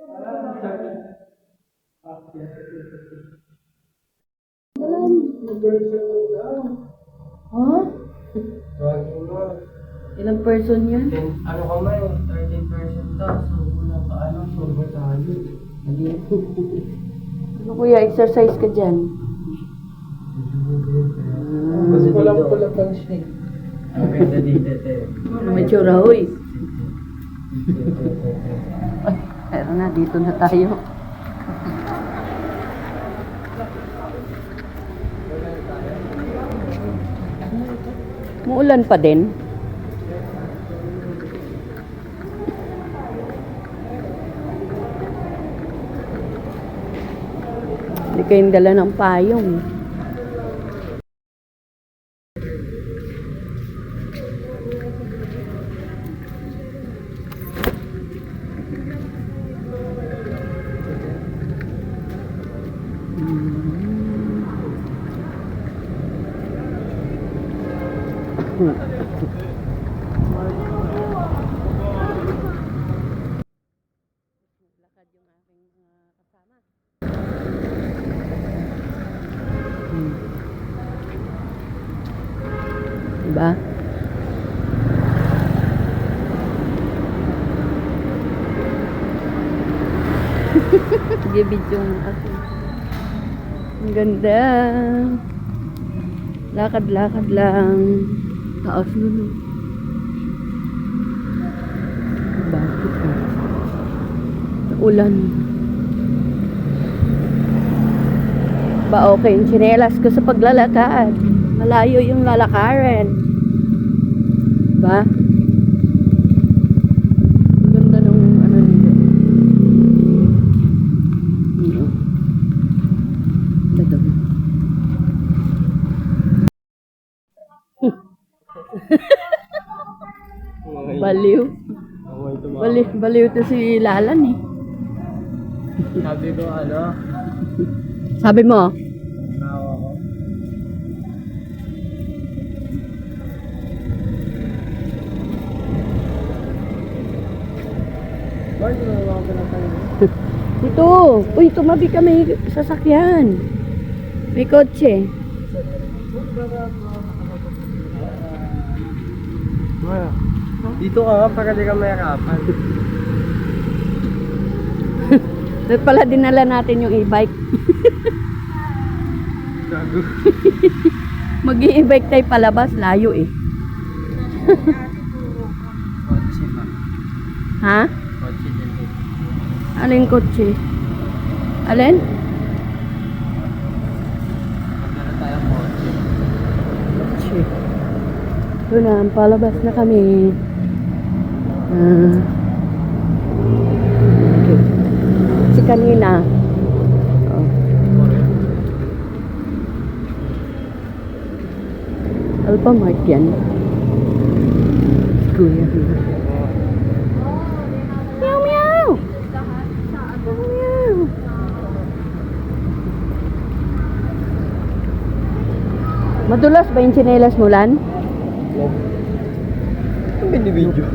Ha? Ilang person yan? Ano ka man, 13% ta. So, kulang ka ano, sober tayo. Ano kuya, exercise ka dyan? Mas kulang pang shake. Ang ganda dito, te. Ano may tsura, huy? Pero na, dito na tayo. Muulan pa din. Hindi kayong dala ng payong. Diba? Sige, video mo kasi. Ang ganda. Lakad-lakad lang. Taas nun. Bakit ka? Ulan. Ba okay yung tsinelas ko sa paglalakad. Malayo yung lalakarin. Ba? Ang ganda nung ano nito. Ganda. Baliw. Baliw to si Lalan eh. Sabi ko, ano? Sabi mo? Nawa ko. Bakit nawa ko na tayo? Ito. Uy, tumabi kami sasakyan. May kotse. Dito ka nga para di ka mahirapan. Dapat pala dinala natin yung e-bike. Gago. Mag-i-e-bike tayo palabas. Layo eh. Kotse ba? Ha? Kotse din eh. Alin kotse? Alin? Magdala tayo kotse. Kotse. Doon na, palabas na kami. Okay. Si kanina. Oh. Alphamart yan. Kuya. Meow meow! Meow! Madulas ba yung tsinelas mo, Lan? Ang binibidyo.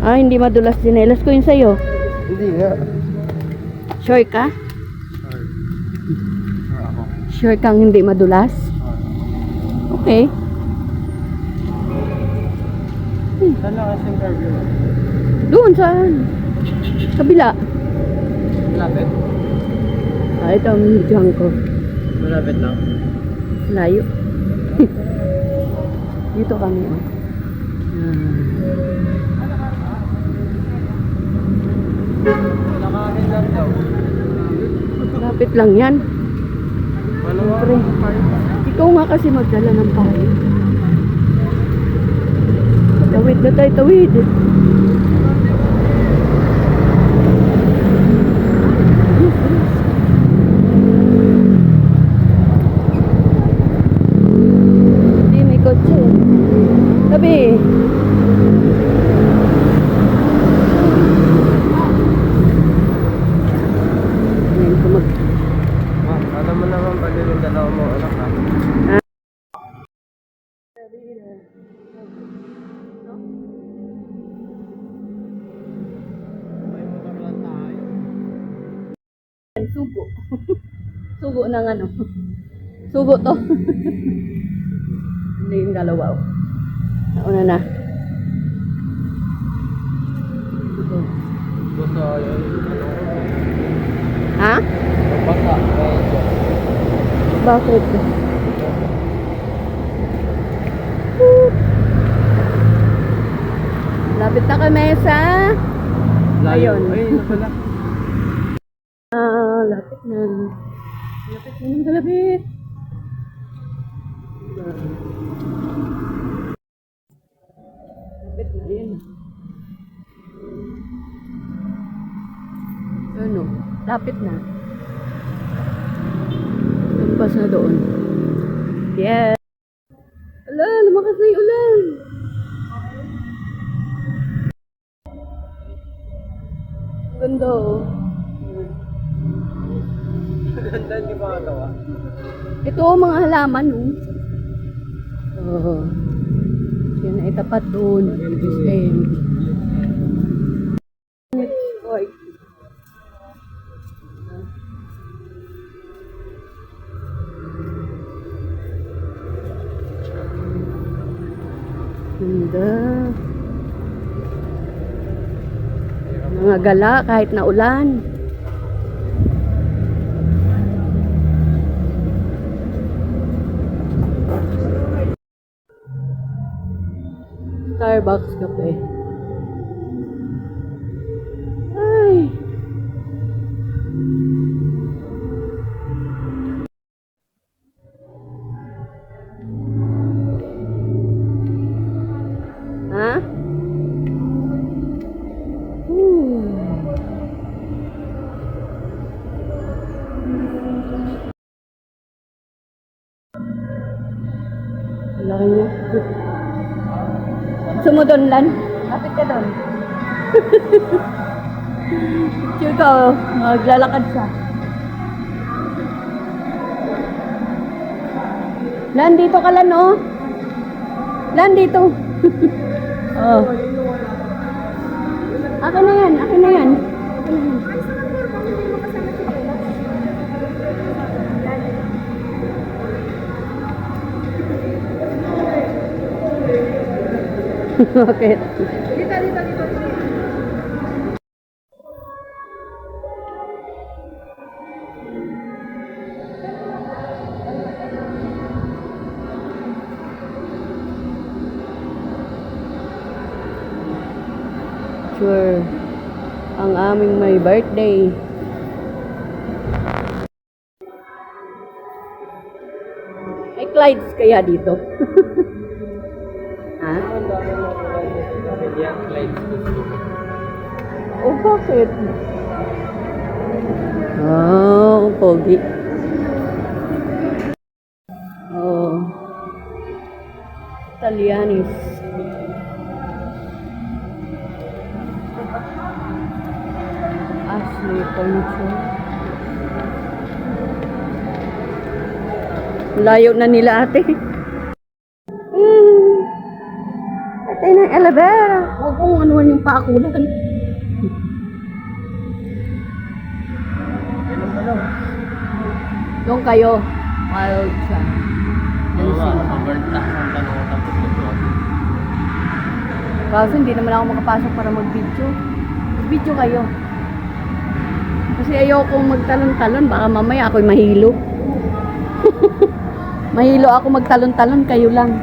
Ah, hindi madulas tsinelas ko yun sa'yo. Hindi nga. Sure ka? Sure ako. Sure kang hindi madulas? Okay. Saan na kasi interview? Doon, saan? Kabila. Malapit? Ah, ito ang dyan ko. Malapit lang. Layo. Dito kami, oh. Nakakin lang daw. Lapit lang yan. Ano nga? Pre. Ikaw nga kasi magdala ng payo. Tawid na tayo, tawid. Hindi, may kotse. Tabi. Ngayon ko mag... Alam mo naman pala yung dalawa mo anak ha? sugo. Sugo ng ano. Sugo to. Hindi yung dalawa. Oh. Nauna na. Ito. Basta yun. Ha? Basta. Bakit? Lapit na kami sa... Ayun. Ayun na pala. Lapit na. Lapit na ng galapit. Lapit na, ayun. Ano? Lapit na. Tumpas na doon. Yes. Ala, lumakas na yung ulan. Ganda oh. Ganda, hindi ba magawa? Ito ang mga halaman oh. Oo. Yan ay tapat doon. Oy. Ganda. Mga gala kahit na ulan. Starbucks kape. Ay. Ha? Laki niya. Gusto mo doon, Lan? Lapit ka doon. Picture ka, oh. Maglalakad siya. Lan, dito ka, Lan, oh. Lan, dito. Oh. Akin na yan, akin na yan. Bakit? Dito. Sure. Ang aming may birthday. May Clydes kaya dito? Ha? Ang dami na pala. Median lights. O bakit? Oh, pogi. Oh. Italianis. Ashley Furniture. Layo na nila ate. Ate ng elevator. Huwag kong anuhan yung paakulan. Doon kayo. Wild siya. Oo nga, nakaburnt ang tanong tapos ito. Kaso hindi naman ako makapasok para mag-video. Video kayo. Kasi ayoko magtalon-talon. Baka mamaya ako'y mahilo. Mahilo ako magtalon-talon. Kayo lang.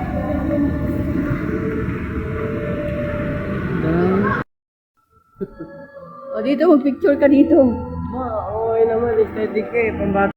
O dito, mag-picture ka dito. Ma, okay naman. Aesthetic eh. Pambata.